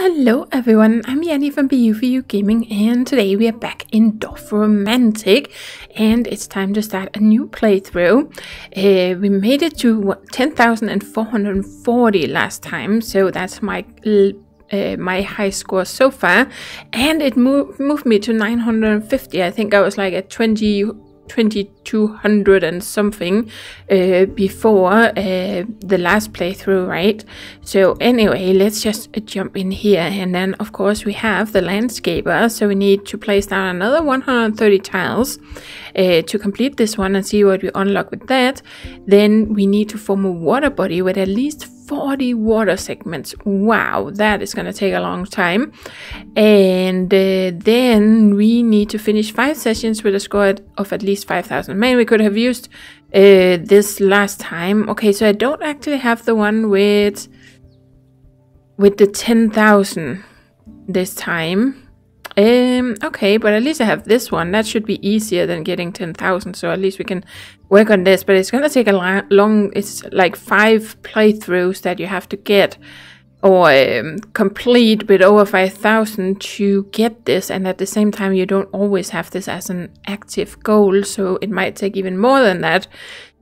Hello everyone, I'm Yeti from BU4U Gaming, and today we are back in Dorfromantik, and it's time to start a new playthrough. We made it to 10,440 last time, so that's my high score so far, and it moved me to 950. I think I was like at 2200 and something before the last playthrough, right? So anyway, let's just jump in here, and then of course we have the landscaper, so we need to place down another 130 tiles to complete this one and see what we unlock with that. Then we need to form a water body with at least 40 water segments. Wow, that is going to take a long time. And then we need to finish 5 sessions with a score of at least 5,000. Man, we could have used this last time. Okay, so I don't actually have the one with the 10,000 this time. Okay, but at least I have this one. That should be easier than getting 10,000, so at least we can work on this. But it's gonna take a long, it's like 5 playthroughs that you have to get or complete with over 5,000 to get this, and at the same time you don't always have this as an active goal, so it might take even more than that.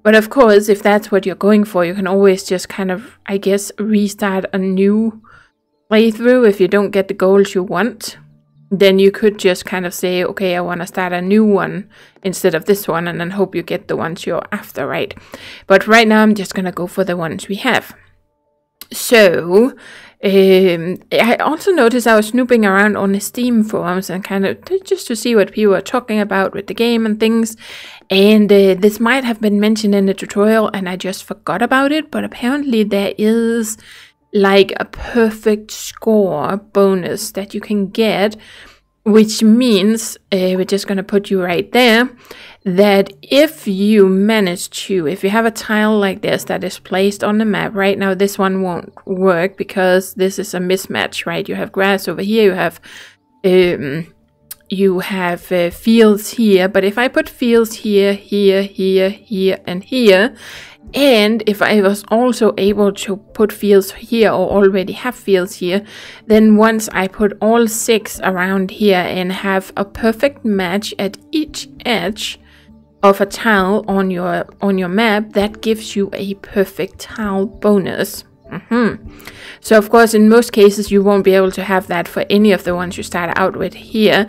But of course, if that's what you're going for, you can always just kind of, I guess, restart a new playthrough if you don't get the goals you want. Then you could just kind of say, okay, I want to start a new one instead of this one, and then hope you get the ones you're after, right? But right now I'm just going to go for the ones we have. So, I also noticed I was snooping around on the Steam forums and kind of just to see what people are talking about with the game and things. And this might have been mentioned in the tutorial and I just forgot about it, but apparently there is like a perfect score bonus that you can get, which means we're just going to put you right there, that if you manage to, if you have a tile like this that is placed on the map, right now this one won't work because this is a mismatch, right? You have grass over here, you have fields here, but if I put fields here, here, here, here, and here, and if I was also able to put fields here or already have fields here, then once I put all 6 around here and have a perfect match at each edge of a tile on your map, that gives you a perfect tile bonus. So of course in most cases you won't be able to have that for any of the ones you start out with here,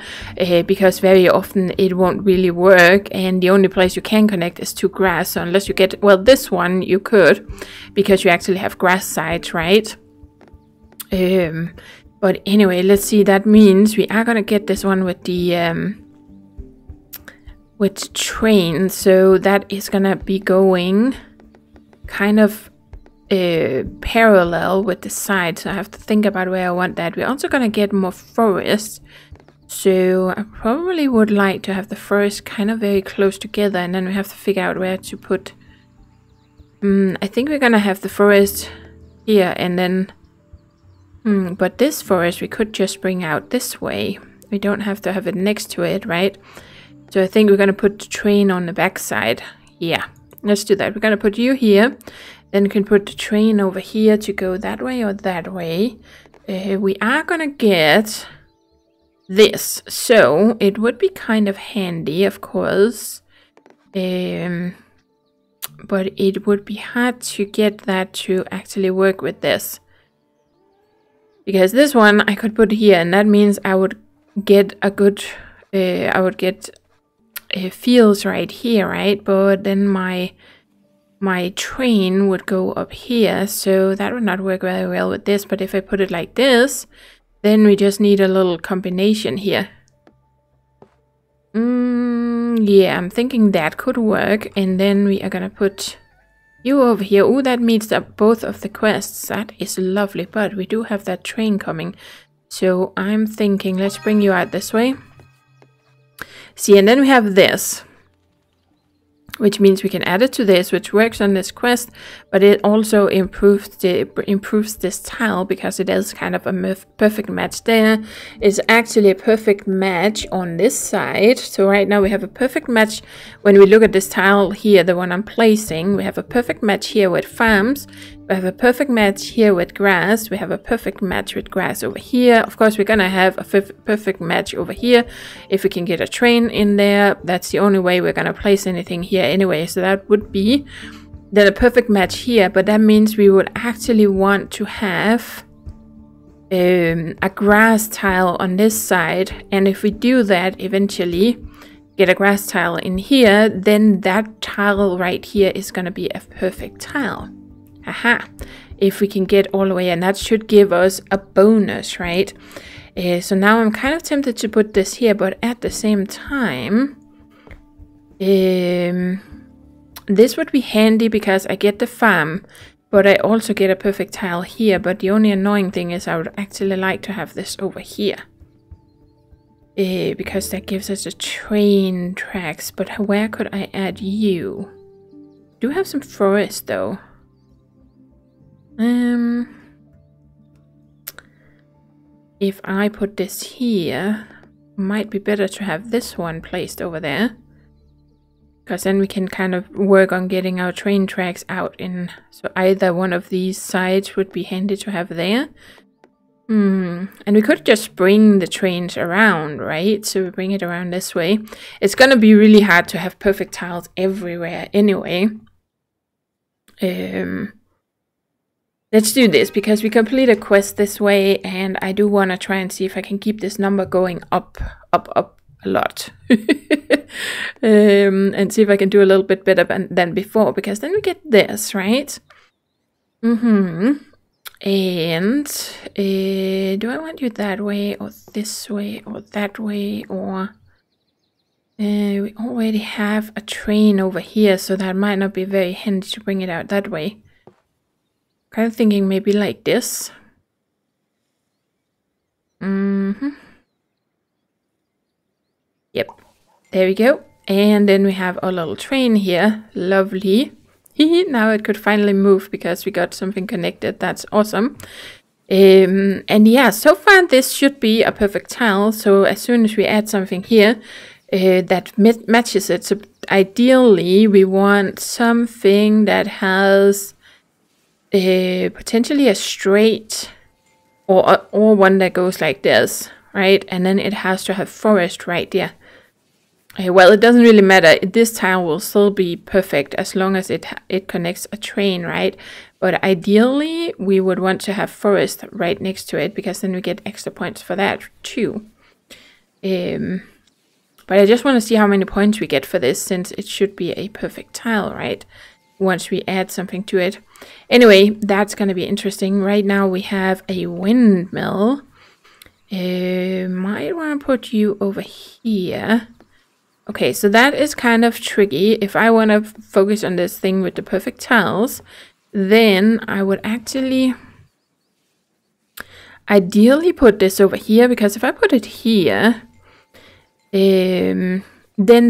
because very often it won't really work, and the only place you can connect is to grass. So unless you get, well, this one you could, because you actually have grass sides, right? But anyway, let's see, that means we are gonna get this one with the with train, so that is gonna be going kind of parallel with the side, so I have to think about where I want that. We're also gonna get more forest, so I probably would like to have the forest kind of very close together, and then we have to figure out where to put. I think we're gonna have the forest here, and then but this forest we could just bring out this way. We don't have to have it next to it, right? So I think we're gonna put the train on the back side. Yeah, let's do that. We're gonna put you here. Then you can put the train over here to go that way or that way. We are gonna get this, so it would be kind of handy, of course. But it would be hard to get that to actually work with this. Because this one I could put here, and that means I would get a good, I would get fields right here, right? But then my train would go up here, so that would not work very well with this. But if I put it like this, then we just need a little combination here. Yeah, I'm thinking that could work. And then we are gonna put you over here. Oh, that meets up both of the quests. That is lovely, but we do have that train coming, so I'm thinking let's bring you out this way. See, and then we have this, which means we can add it to this, which works on this quest, but it also improves this tile because it is kind of a perfect match there. It's actually a perfect match on this side. So right now we have a perfect match when we look at this tile here, the one I'm placing. We have a perfect match here with farms, We have a perfect match here with grass. We have a perfect match with grass over here. Of course, we're gonna have a perfect match over here. If we can get a train in there, that's the only way we're gonna place anything here anyway. So that would be then a perfect match here. But that means we would actually want to have a grass tile on this side. And if we do that eventually, get a grass tile in here, then that tile right here is gonna be a perfect tile. Aha, if we can get all the way, and that should give us a bonus, right? So now I'm kind of tempted to put this here, but at the same time, this would be handy because I get the farm, but I also get a perfect tile here. But the only annoying thing is I would actually like to have this over here. Because that gives us the train tracks, but where could I add you? Do have some forest though. If I put this here, might be better to have this one placed over there, because then we can kind of work on getting our train tracks out in. So either one of these sides would be handy to have there. And we could just bring the trains around, right? So we bring it around this way. It's gonna be really hard to have perfect tiles everywhere anyway. Let's do this because we complete a quest this way, and I do want to try and see if I can keep this number going up a lot. And see if I can do a little bit better than before, because then we get this, right? And do I want you that way or this way or that way, or we already have a train over here, so that might not be very handy to bring it out that way. Kind of thinking maybe like this. Yep, there we go. And then we have our little train here. Lovely. Now it could finally move because we got something connected. That's awesome. And yeah, so far this should be a perfect tile. So as soon as we add something here that matches it, so ideally we want something that has potentially a straight or one that goes like this, right? And then it has to have forest right there. Well, it doesn't really matter. This tile will still be perfect as long as it connects a train, right? But ideally, we would want to have forest right next to it, because then we get extra points for that too. But I just want to see how many points we get for this, since it should be a perfect tile, right? Once we add something to it. Anyway, that's going to be interesting. Right now we have a windmill. Might want to put you over here. Okay, so that is kind of tricky. If I want to focus on this thing with the perfect tiles, then I would actually ideally put this over here, because if I put it here, then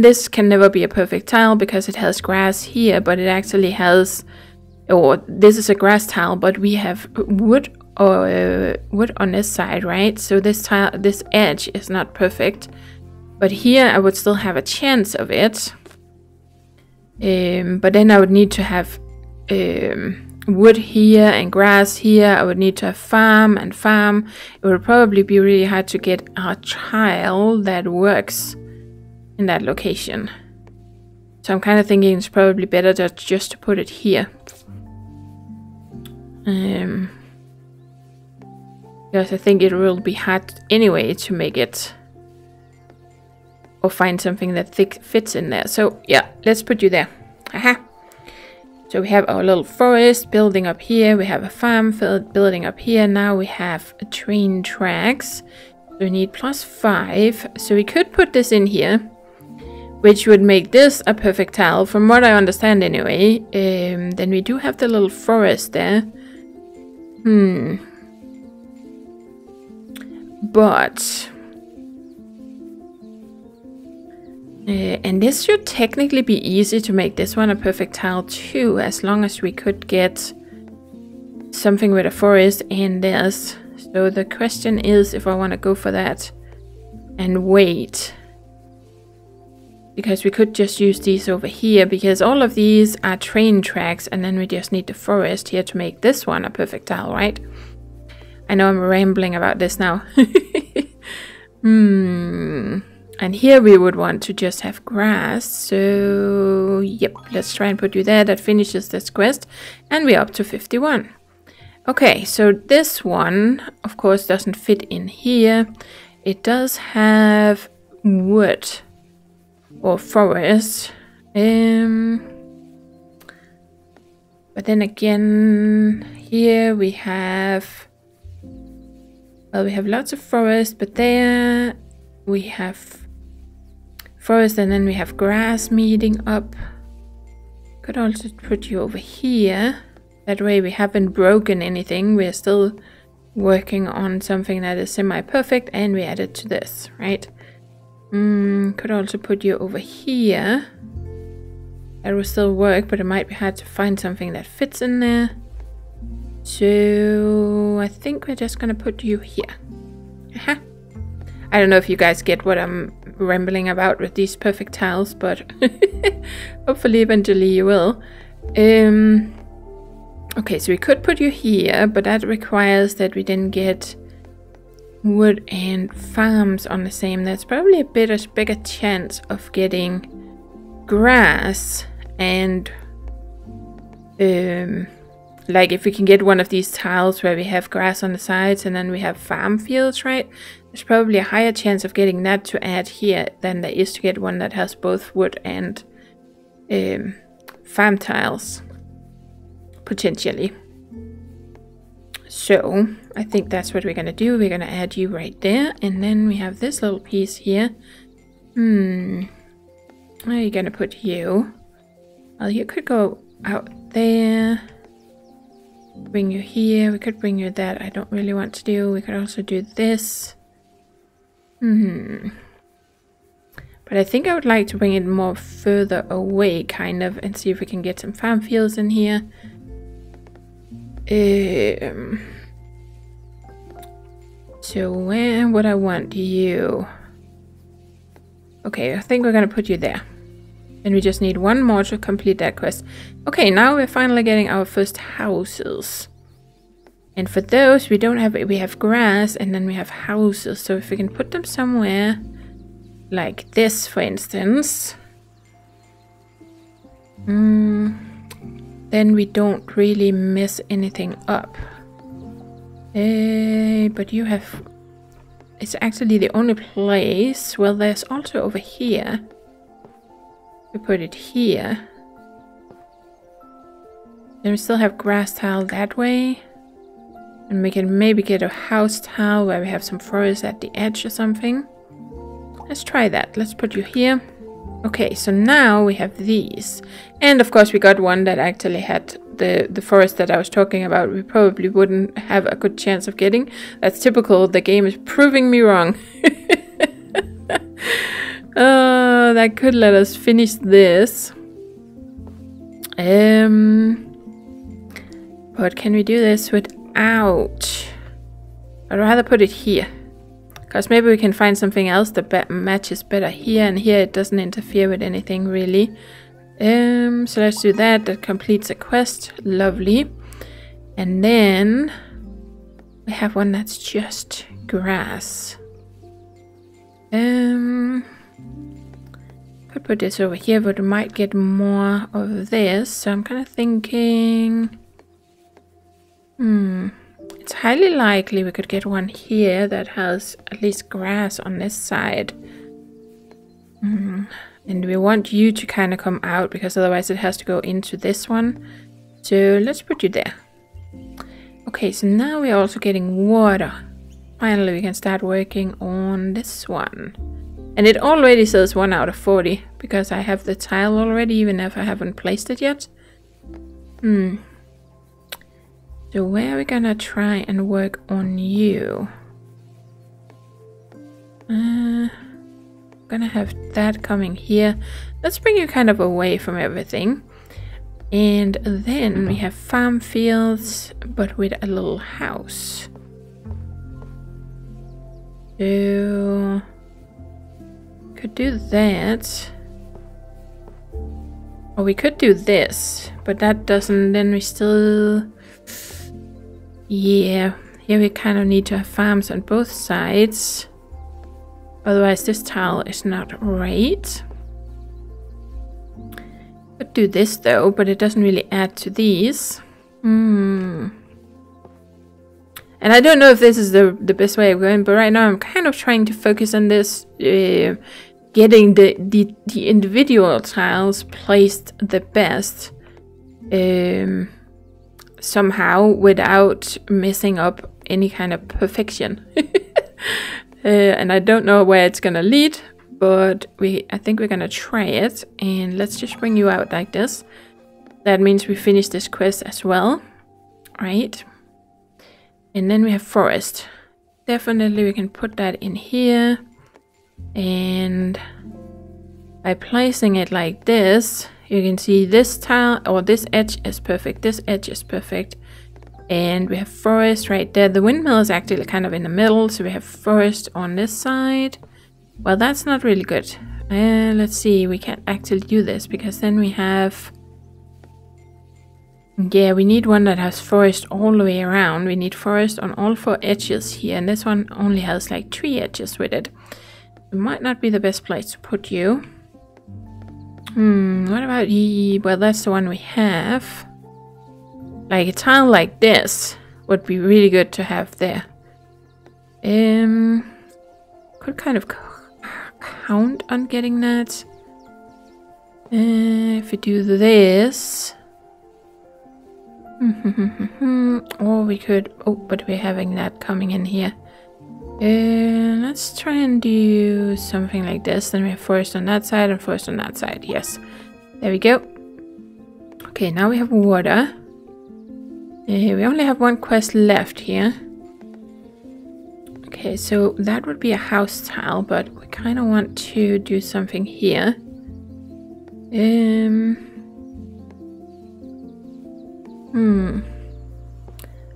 this can never be a perfect tile because it has grass here, but it actually has, or this is a grass tile, but we have wood on this side, right? So this tile, this edge is not perfect. But here I would still have a chance of it. But then I would need to have wood here and grass here. I would need to have farm and farm. It would probably be really hard to get a tile that works in that location. So I'm kind of thinking it's probably better just to put it here. Because I think it will be hard anyway to make it, or find something that fits in there. So yeah, let's put you there. Aha. So we have our little forest building up here. We have a farm building up here. Now we have a train tracks. So we need +5. So we could put this in here, which would make this a perfect tile, from what I understand anyway. Then we do have the little forest there. But and this should technically be easy to make this one a perfect tile too, as long as we could get something with a forest and this. So the question is if I want to go for that and wait. Because we could just use these over here, because all of these are train tracks, and then we just need the forest here to make this one a perfect tile, right? I know I'm rambling about this now. And here we would want to just have grass. So, yep, let's try and put you there. That finishes this quest. And we're up to 51. Okay, so this one, of course, doesn't fit in here. It does have wood or forest. But then again, here we have... Well, we have lots of forest, but there we have forest and then we have grass meeting up. Could also put you over here. That way we haven't broken anything. We're still working on something that is semi-perfect, and we add it to this, right? Could also put you over here. That will still work, but it might be hard to find something that fits in there. So I think we're just gonna put you here. Aha. I don't know if you guys get what I'm rambling about with these perfect tiles, but hopefully eventually you will. Okay, so we could put you here, but that requires that we then get wood and farms on the same. That's probably a bigger chance of getting grass and like if we can get one of these tiles where we have grass on the sides and then we have farm fields, right? There's probably a higher chance of getting that to add here than there is to get one that has both wood and farm tiles, potentially. So I think that's what we're gonna do. We're gonna add you right there, and then we have this little piece here. Where are you gonna put you? Well, you could go out there. Bring you here. We could bring you that. I don't really want to do. We could also do this. But I think I would like to bring it more further away, kind of, and see if we can get some farm fields in here. So where would I want you? Okay, I think we're gonna put you there. And we just need one more to complete that quest. Okay, now we're finally getting our first houses. And for those, we don't have, we have grass and then we have houses. So if we can put them somewhere like this, for instance, then we don't really mess anything up. But you have, it's actually the only place. Well, there's also over here. We put it here. Then we still have grass tile that way. And we can maybe get a house tile where we have some forest at the edge or something. Let's try that. Let's put you here. Okay, so now we have these. And of course we got one that actually had the forest that I was talking about. We probably wouldn't have a good chance of getting. That's typical. The game is proving me wrong. That could let us finish this. But can we do this without? I'd rather put it here. Because maybe we can find something else that matches better here, and here it doesn't interfere with anything really. So let's do that. That completes a quest. Lovely. And then we have one that's just grass. Could put this over here, but we might get more of this. So I'm kind of thinking, it's highly likely we could get one here that has at least grass on this side. And we want you to kind of come out, because otherwise it has to go into this one. So let's put you there. Okay, so now we're also getting water. Finally, we can start working on this one. And it already says 1 out of 40, because I have the tile already, even if I haven't placed it yet. So where are we gonna try and work on you? Gonna have that coming here. Let's bring you kind of away from everything. And then we have farm fields, but with a little house. So could do that. Or we could do this, but that doesn't, then we still... Yeah, here we kind of need to have farms on both sides. Otherwise this tile is not right. Could do this though, but it doesn't really add to these. And I don't know if this is the best way of going, but right now I'm kind of trying to focus on this, getting the individual tiles placed the best, somehow without messing up any kind of perfection. And I don't know where it's gonna lead, but I think we're gonna try it. And let's just bring you out like this. That means we finish this quest as well, right? And then we have forest. Definitely we can put that in here. And by placing it like this, you can see this tile or this edge is perfect. This edge is perfect. And we have forest right there. The windmill is actually kind of in the middle. So we have forest on this side. Well, that's not really good. Let's see. We can't actually do this because then we have... Yeah, we need one that has forest all the way around. We need forest on all 4 edges here. And this one only has like 3 edges with it. It might not be the best place to put you. What about you? Well, that's the one we have. Like a tile like this would be really good to have there. Could kind of count on getting that. If we do this... Or we could... Oh, but we're having that coming in here. Let's try and do something like this. Then we have forest on that side and forest on that side. Yes. There we go. Okay, now we have water. We only have 1 quest left here. Okay, so that would be a house tile, but we kind of want to do something here.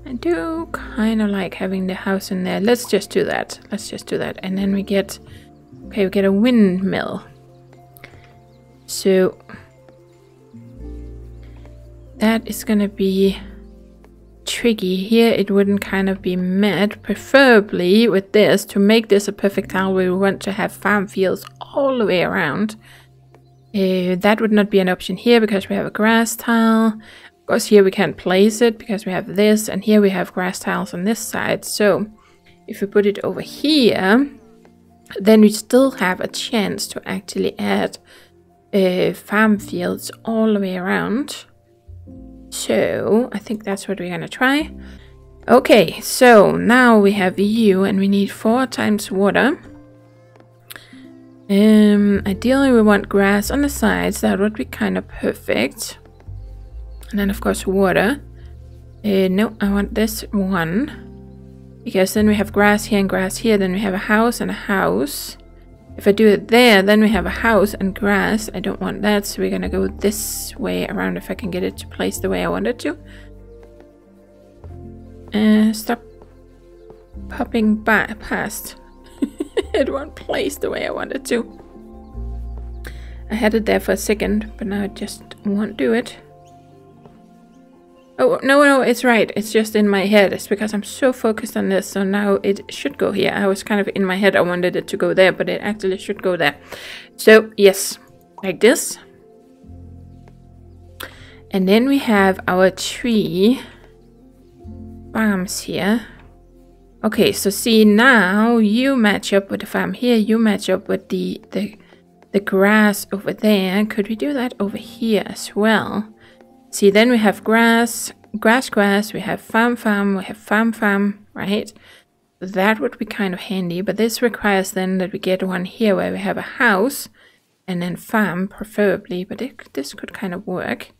I do kind of like having the house in there. Let's just do that. Let's just do that. And then we get... Okay, we get a windmill. So... that is gonna be... tricky. Here it wouldn't kind of be met. Preferably with this, to make this a perfect tile, we want to have farm fields all the way around. That would not be an option here because we have a grass tile. Of course here we can't place it because we have this, and here we have grass tiles on this side. So if we put it over here, then we still have a chance to actually add farm fields all the way around. So I think that's what we're gonna try. Okay, so now we have you, and we need 4 times water. Ideally we want grass on the sides. That would be kind of perfect. And then of course water. No, I want this one, because then we have grass here and grass here. Then we have a house and a house. If I do it there, then we have a house and grass. I don't want that, so we're gonna go this way around if I can get it to place the way I want it to. Stop popping past. It won't place the way I want it to. I had it there for a second, but now it just won't do it. Oh, no, it's right. It's just in my head. It's because I'm so focused on this, so now it should go here. I was kind of in my head, I wanted it to go there, but it actually should go there. So, yes, like this. And then we have our 3 farms here. Okay, so see, now you match up with the farm here. You match up with the grass over there. Could we do that over here as well? See, then we have grass, we have farm, we have farm, right? That would be kind of handy, but this requires then that we get one here where we have a house and then farm, preferably, but this could kind of work.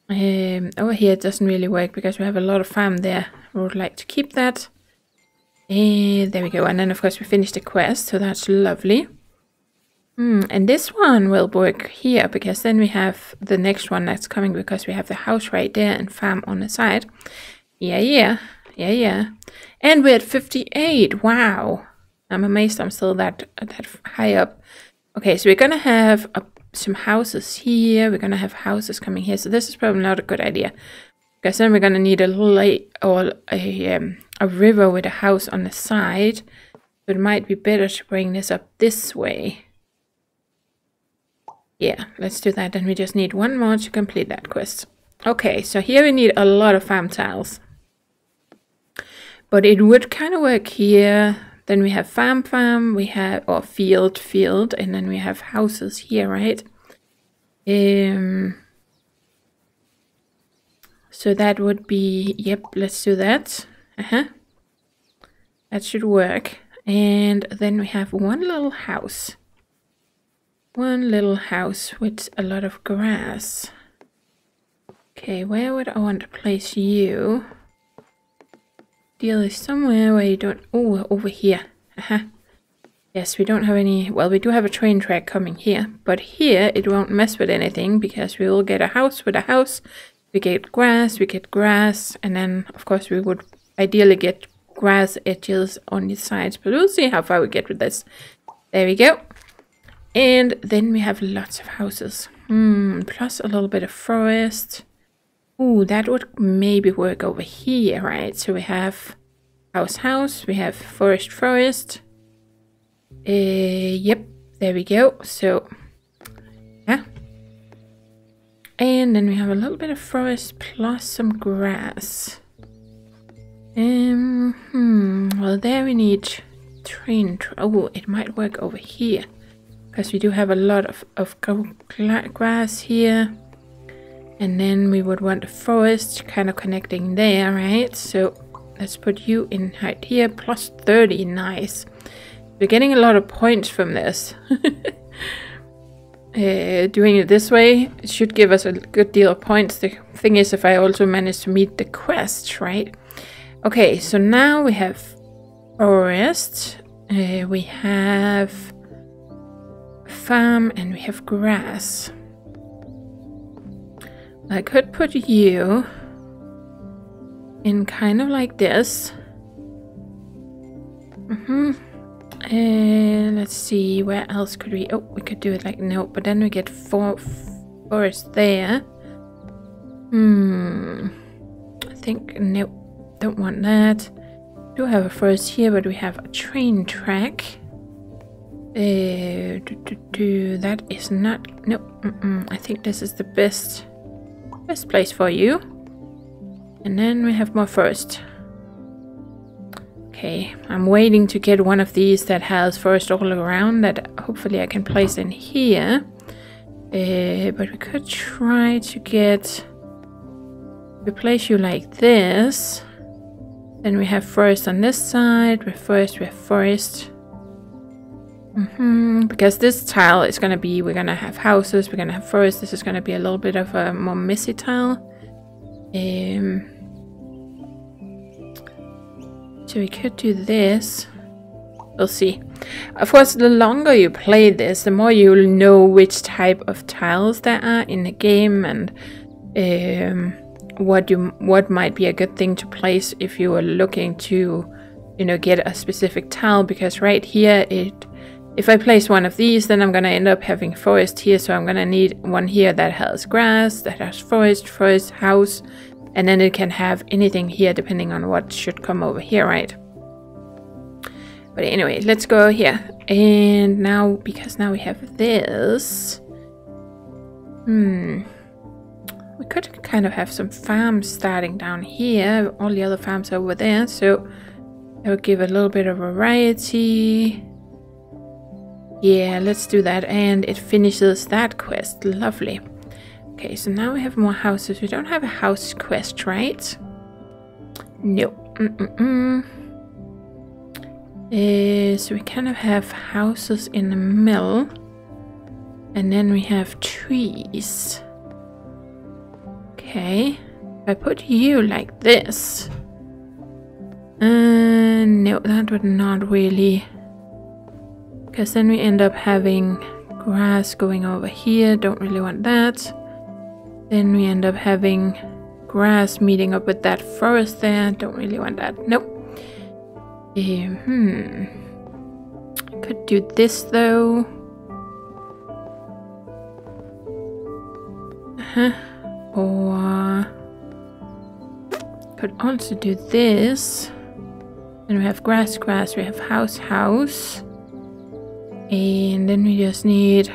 Over here it doesn't really work because we have a lot of farm there. We would like to keep that. There we go, and then of course we finished the quest, so that's lovely. And this one will work here because then we have the next one that's coming because we have the house right there and farm on the side. Yeah. And we're at 58. Wow. I'm amazed I'm still that high up. Okay, so we're gonna have a some houses here. We're gonna have houses coming here. So this is probably not a good idea. Because then we're gonna need a lake or a river with a house on the side. So it might be better to bring this up this way. Yeah, let's do that. Then we just need one more to complete that quest. Okay, so here we need a lot of farm tiles. But it would kind of work here. Then we have farm, we have, or field, and then we have houses here, right? So that would be, yep, let's do that. That should work. And then we have one little house. One little house with a lot of grass. Okay, where would I want to place you? Ideally somewhere where you don't... Oh, over here. Yes, we don't have any... Well, we do have a train track coming here. But here, it won't mess with anything because we will get a house with a house. We get grass, and then, of course, we would ideally get grass edges on the sides. But we'll see how far we get with this. There we go. And then we have lots of houses. Plus a little bit of forest. Ooh, that would maybe work over here, right? So we have house, we have forest. Yep, there we go. So, yeah. And then we have a little bit of forest plus some grass. Well, there we need train. Oh, it might work over here. Because we do have a lot of grass here. And then we would want a forest kind of connecting there, right? So let's put you in right here. Plus 30, nice. We're getting a lot of points from this. Doing it this way, it should give us a good deal of points. The thing is, if I also manage to meet the quest, right? Okay, so now we have forest. We have farm and we have grass. I could put you in kind of like this. Let's see, where else could we... Oh, we could do it like... No, but then we get forest there. I think... No, don't want that. We do have a forest here, but we have a train track. That is not... No, I think this is the best place for you. And then we have more forest. Okay, I'm waiting to get one of these that has forest all around that hopefully I can place in here. But we could try to replace you like this. Then we have forest on this side. We have forest. Because this tile is going to be, we're going to have houses, we're going to have forest. This is going to be a little bit of a more messy tile. So we could do this. We'll see. Of course, the longer you play this, the more you'll know which type of tiles there are in the game and what might be a good thing to place if you are looking to, get a specific tile. Because right here, if I place one of these, then I'm going to end up having forest here. So I'm going to need one here that has grass, that has forest, house. And then it can have anything here depending on what should come over here, right? But anyway, let's go here. And now, because now we have this. We could kind of have some farms starting down here. All the other farms are over there. So that would give a little bit of variety. Yeah, let's do that. And it finishes that quest. Lovely. Okay, so now we have more houses. We don't have a house quest, right? No. So we kind of have houses in the middle. And then we have trees. Okay. If I put you like this. No, that would not really... Because then we end up having grass going over here. Don't really want that. Then we end up having grass meeting up with that forest there. Don't really want that. Nope. Could do this though. Or could also do this. Then we have grass, grass, we have house, house. And then we just need...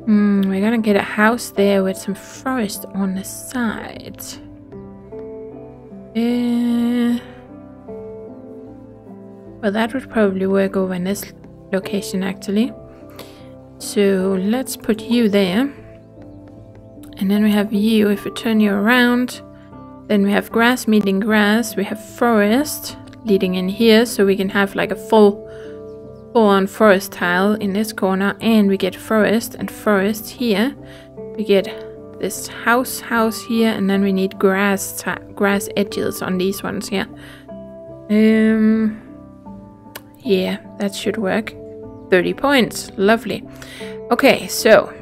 we're gonna get a house there with some forest on the side. Well, that would probably work over in this location, actually. So let's put you there. And then we have you. If we turn you around, then we have grass meeting grass. We have forest leading in here, so we can have like a full-on forest tile in this corner. And we get forest and forest here. We get this house here, and then we need grass edges on these ones here. Yeah, that should work. 30 points. Lovely. Okay, so...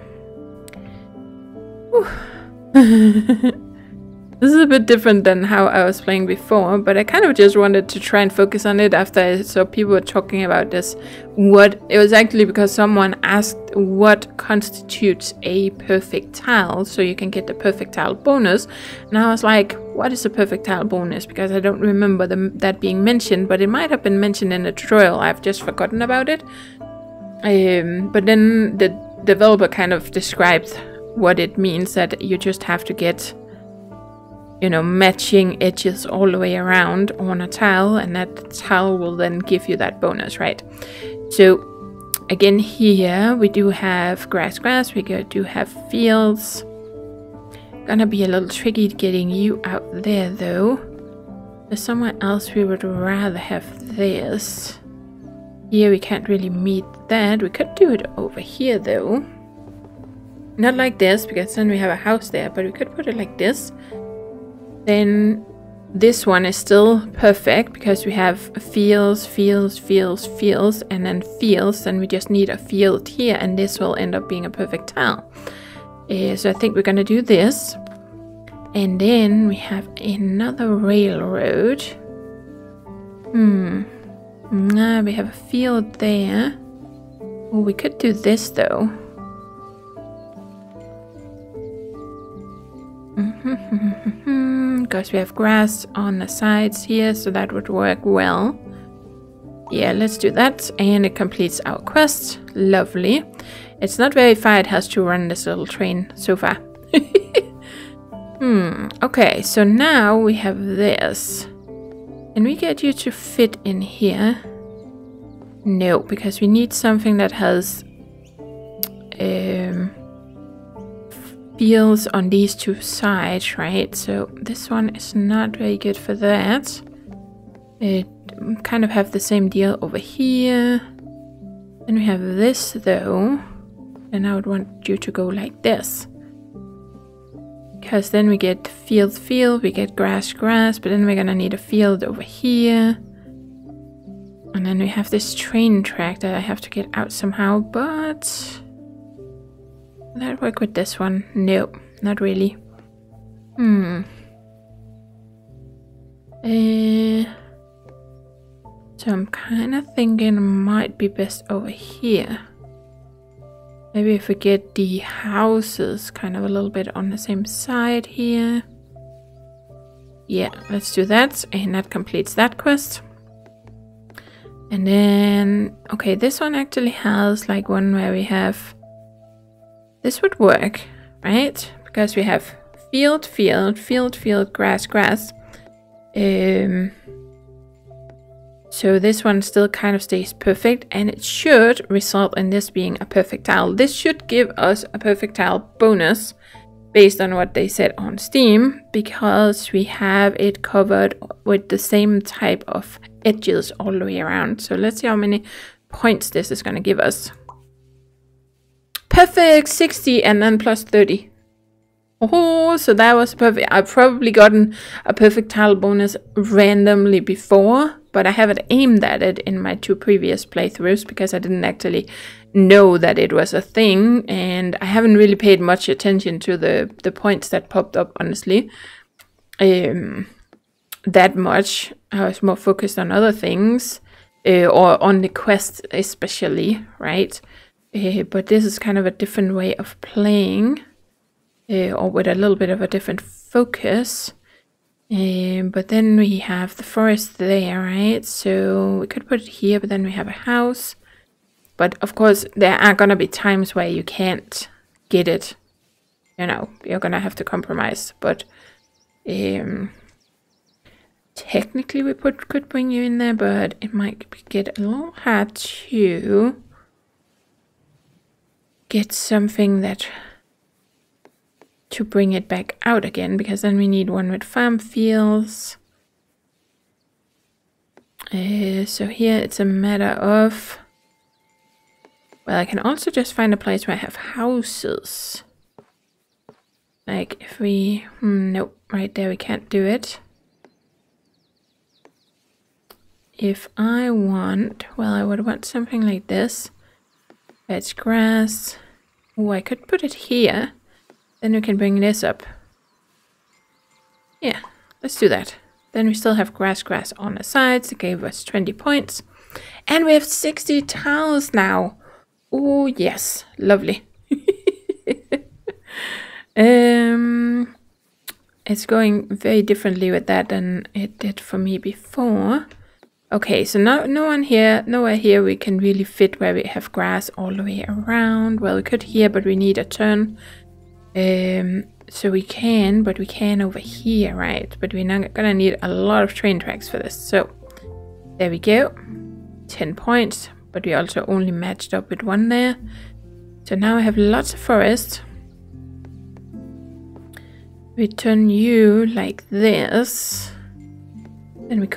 This is a bit different than how I was playing before, but I kind of just wanted to try and focus on it after I saw people were talking about this. It was actually because someone asked what constitutes a perfect tile, so you can get the perfect tile bonus. And I was like, what is a perfect tile bonus? Because I don't remember that being mentioned, but it might have been mentioned in the tutorial. I've just forgotten about it. But then the developer kind of described what it means, that you just have to get, you know, matching edges all the way around on a tile, and that tile will then give you that bonus, right? So again, here we do have grass, we do have fields. Gonna be a little tricky getting you out there though. There's somewhere else we would rather have this. Here we can't really meet that. We could do it over here though. Not like this, because then we have a house there, but we could put it like this. Then this one is still perfect because we have fields, and then fields. Then we just need a field here, and this will end up being a perfect tile. So I think we're gonna do this. And then we have another railroad. We have a field there. Oh, we could do this though. Because we have grass on the sides here, so that would work well. Yeah, let's do that, and it completes our quest. Lovely. It's not very far, it has to run this little train so far. Okay, so now we have this. Can we get you to fit in here? No, because we need something that has fields on these two sides, right? So this one is not very good for that. It kind of have the same deal over here. Then we have this though, and I would want you to go like this, because then we get field, we get grass, but then we're gonna need a field over here. And then we have this train track that I have to get out somehow, but... Will that work with this one? No, not really. So I'm kind of thinking it might be best over here. Maybe if we get the houses kind of a little bit on the same side here. Yeah, let's do that, and that completes that quest. And then, okay, this one actually has like one where we have... This would work, right? Because we have field, grass. So this one still kind of stays perfect, and it should result in this being a perfect tile. This should give us a perfect tile bonus based on what they said on Steam, because we have it covered with the same type of edges all the way around. So let's see how many points this is going to give us. Perfect, 60, and then plus 30. Oh, so that was perfect. I've probably gotten a perfect tile bonus randomly before, but I haven't aimed at it in my 2 previous playthroughs because I didn't actually know that it was a thing, and I haven't really paid much attention to the points that popped up, honestly. That much. I was more focused on other things, or on the quest especially, right? But this is kind of a different way of playing. or with a little bit of a different focus. But then we have the forest there, right? So we could put it here, but then we have a house. But of course, there are gonna be times where you can't get it. You know, you're gonna have to compromise. But technically we could bring you in there, but it might get a little hard to get something that to bring it back out again, because then we need one with farm fields. So here it's a matter of, well, I can also just find a place where I have houses. Like if we, nope, right there we can't do it. If I want, well, I would want something like this. It's grass. Oh, I could put it here. Then we can bring this up. Yeah, let's do that. Then we still have grass on the sides. It gave us 20 points. And we have 60 tiles now. Oh, yes. Lovely. It's going very differently with that than it did for me before. Okay, so now nowhere here we can really fit where we have grass all the way around. Well, we could here, but we need a turn. So we can, but we can over here, right? But we're not gonna need a lot of train tracks for this. So there we go. 10 points, but we also only matched up with one there. So now I have lots of forest. We turn you like this. Then we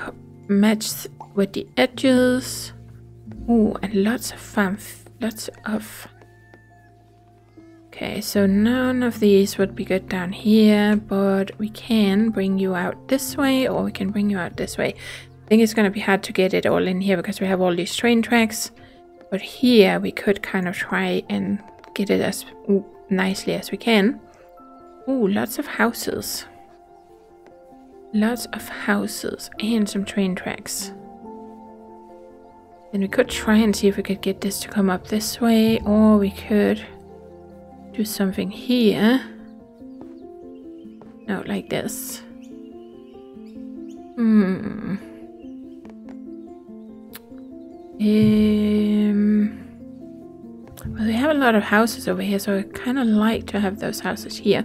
match with the edges. Oh, and lots of farm, lots of... Okay, so none of these would be good down here, but we can bring you out this way, or we can bring you out this way. I think it's going to be hard to get it all in here because we have all these train tracks. But here we could kind of try and get it as nicely as we can. Ooh, lots of houses. Lots of houses and some train tracks. Then we could try and see if we could get this to come up this way, or we could do something here. No, like this. Well, we have a lot of houses over here, so I kind of like to have those houses here.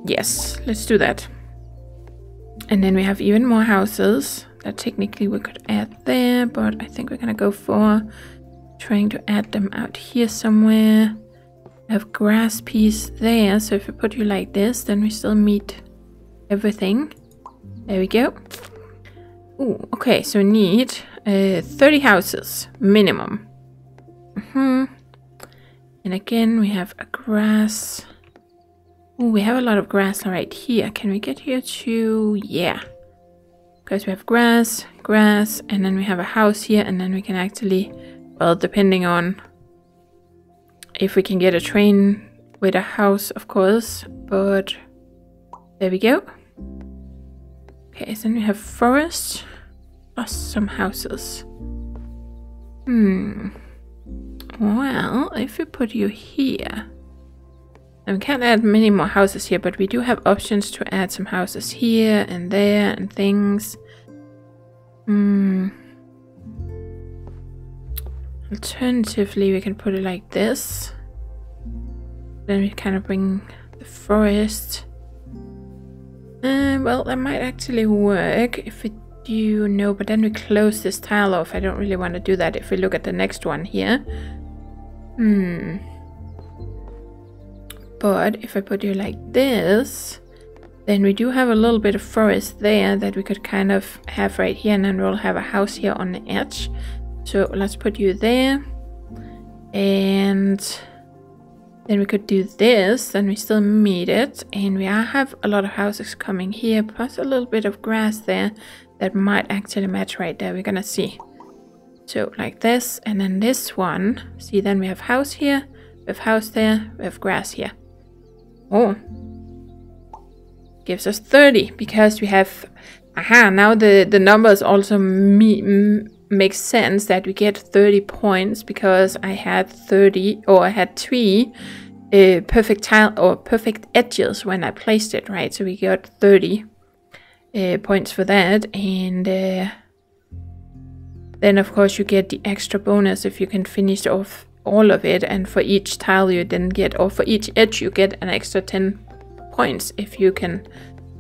Yes, let's do that. And then we have even more houses that technically we could add there, but I think we're gonna go for trying to add them out here somewhere. I have grass piece there, so if we put you like this, then we still meet everything. There we go. Ooh, okay, so we need 30 houses minimum. And again, we have a grass. Ooh, we have a lot of grass right here. Can we get here to... Yeah. Because we have grass, and then we have a house here, and then we can actually... Well, depending on if we can get a train with a house, of course. But there we go. Okay, so then we have forest plus some houses. Well, if we put you here, and we can't add many more houses here, but we do have options to add some houses here and there and things. Alternatively, we can put it like this. Then we kind of bring the forest. Well, that might actually work if we do, no, but then we close this tile off. I don't really want to do that if we look at the next one here. But if I put you like this, then we do have a little bit of forest there that we could kind of have right here, and then we'll have a house here on the edge. So let's put you there, and then we could do this, then we still meet it, and we have a lot of houses coming here, plus a little bit of grass there that might actually match right there. We're gonna see. So like this, and then this one, see, then we have house here, we have house there, we have grass here. Oh, gives us 30 because we have, now the numbers also makes sense that we get 30 points because I had 30, or I had 3 perfect tile or perfect edges when I placed it, right? So we got 30 points for that, and then of course you get the extra bonus if you can finish off all of it, and for each tile you then get, or for each edge you get an extra 10 points if you can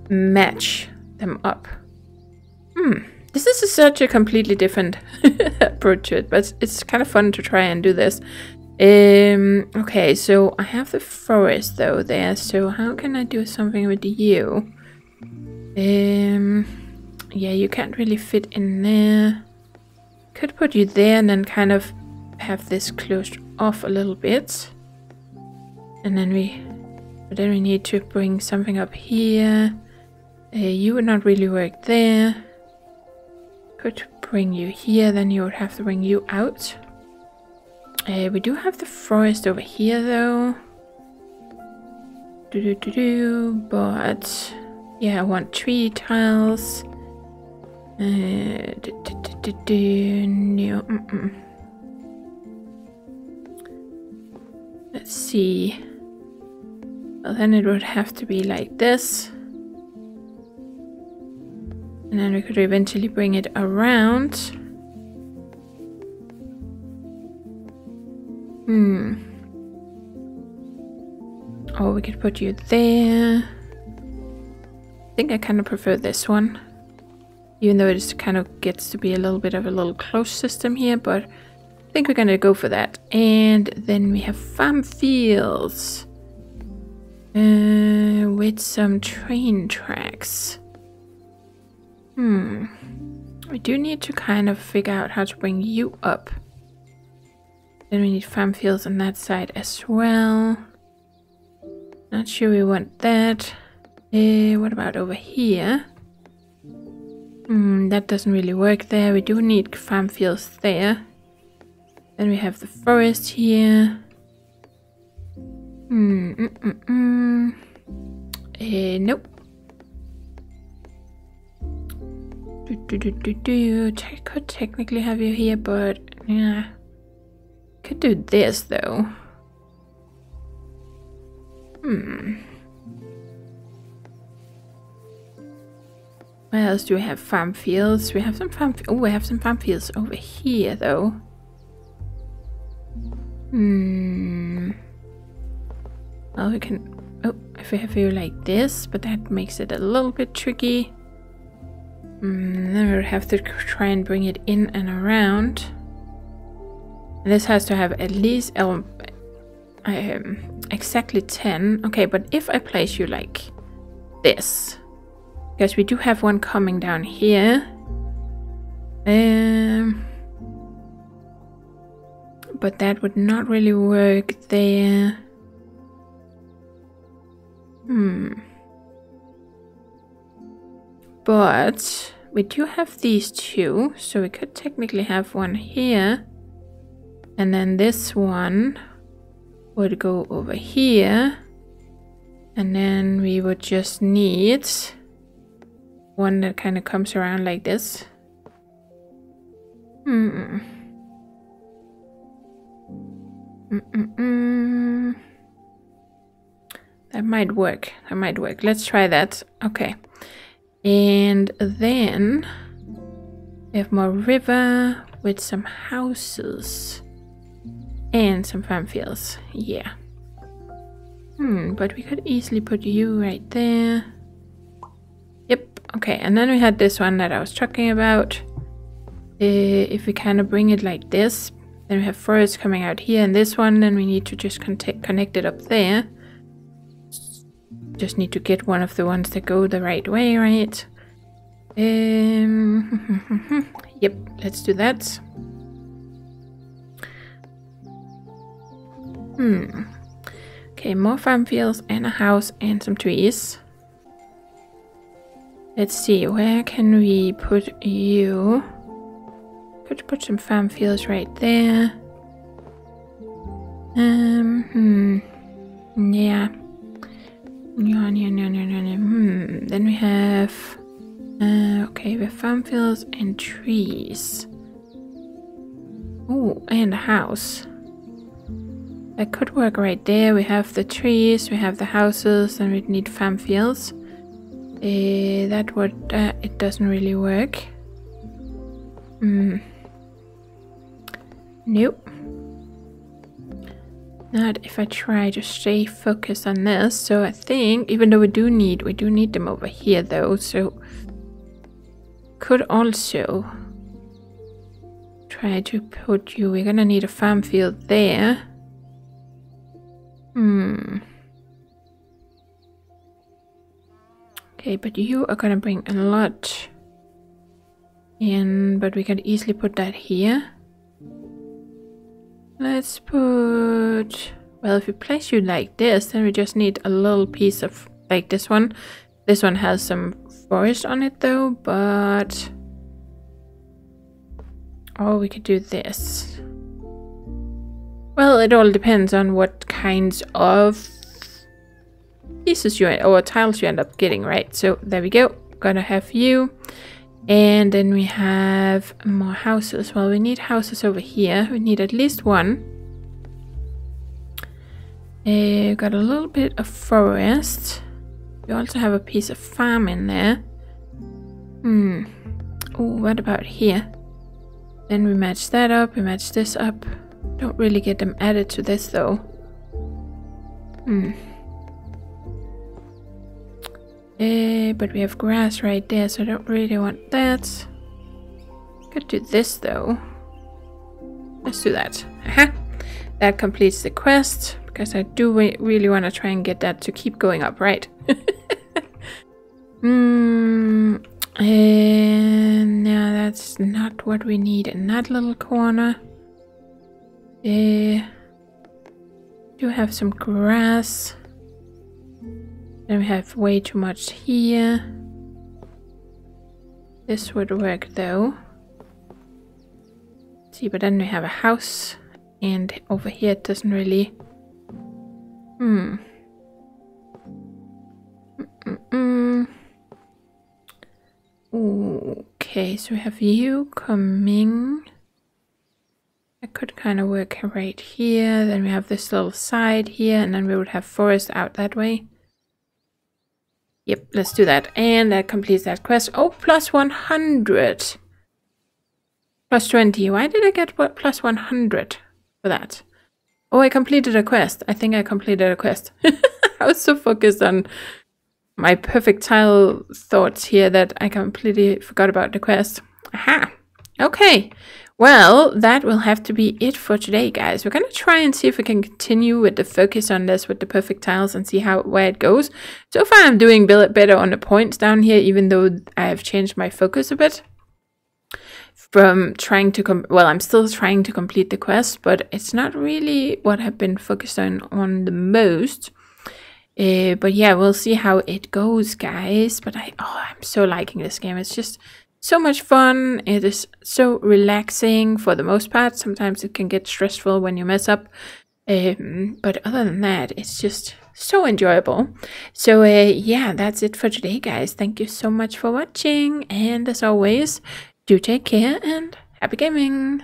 match them up. This is such a completely different approach to it, but it's kind of fun to try and do this. Okay, so I have the forest though there, so how can I do something with you? Yeah, you can't really fit in there. Could put you there and then kind of have this closed off a little bit. And then we need to bring something up here. You would not really work there. Could bring you here, then you would have to bring you out. We do have the forest over here though. But yeah, I want tree tiles. No. Let's see. Well, then it would have to be like this. And then we could eventually bring it around. Or we could put you there. I think I kind of prefer this one. Even though it kind of gets to be a little bit of a little close system here, but I think we're gonna go for that. And then we have farm fields. With some train tracks. We do need to kind of figure out how to bring you up. Then we need farm fields on that side as well. Not sure we want that. What about over here? That doesn't really work there. We do need farm fields there. Then we have the forest here. Nope. I could technically have you here, but yeah. Could do this though. Where else do we have farm fields? We have some we have some farm fields over here though. Well, we can. Oh, if we have you like this, but that makes it a little bit tricky. Then we would have to try and bring it in and around. And this has to have at least exactly 10. Okay, but if I place you like this, because we do have one coming down here. But that would not really work there. But we do have these two, so we could technically have one here. And then this one would go over here. And then we would just need one that kind of comes around like this. That might work. That might work. Let's try that. Okay. And then we have more river with some houses and some farm fields. Yeah. But we could easily put you right there. Yep. Okay. And then we had this one that I was talking about. If we kind of bring it like this, then we have forest coming out here, and this one, then we need to just connect it up there. Just need to get one of the ones that go the right way, right? Yep, let's do that. Okay, more farm fields and a house and some trees. Let's see, where can we put you? Could put some farm fields right there. Yeah. No. Then we have okay, we have farm fields and trees. Oh, and a house. That could work right there. We have the trees, we have the houses, and we need farm fields. That would, it doesn't really work. Nope. Not if I try to stay focused on this. So I think, even though we do need them over here though, so could also try to put you, we're gonna need a farm field there. Okay, but you are gonna bring a lot in, but we can easily put that here. Let's put, well, if we place you like this, then we just need a little piece of, like this one. This one has some forest on it though, but, or we could do this. Well, it all depends on what kinds of pieces you or tiles you end up getting, right? So there we go. Gonna have you. And then we have more houses. Well, we need houses over here. We need at least one. Got a little bit of forest. We also have a piece of farm in there. Oh, what about here? Then we match that up. We match this up. Don't really get them added to this though. But we have grass right there, so I don't really want that. Could do this though. Let's do that. Aha! That completes the quest, because I do really want to try and get that to keep going up, right? And no, that's not what we need in that little corner. Do have some grass. Then we have way too much here. This would work though. See, but then we have a house, and over here it doesn't really. Okay, so we have you coming. That could kind of work right here. Then we have this little side here, and then we would have forest out that way. Yep, let's do that. And that completes that quest. Oh, plus 100. Plus 20. Why did I get what plus 100 for that? Oh, I completed a quest. I think I completed a quest. I was so focused on my perfect tile thoughts here that I completely forgot about the quest. Aha. Okay. Well, that will have to be it for today, guys. We're going to try and see if we can continue with the focus on this with the perfect tiles and see where it goes. So far, I'm doing better on the points down here, even though I have changed my focus a bit. From trying to, well, I'm still trying to complete the quest, but it's not really what I've been focused on the most. But yeah, we'll see how it goes, guys. But I'm so liking this game. It's just so much fun. It is so relaxing for the most part. Sometimes it can get stressful when you mess up. But other than that, it's just so enjoyable. So yeah, that's it for today, guys. Thank you so much for watching. And as always, do take care and happy gaming.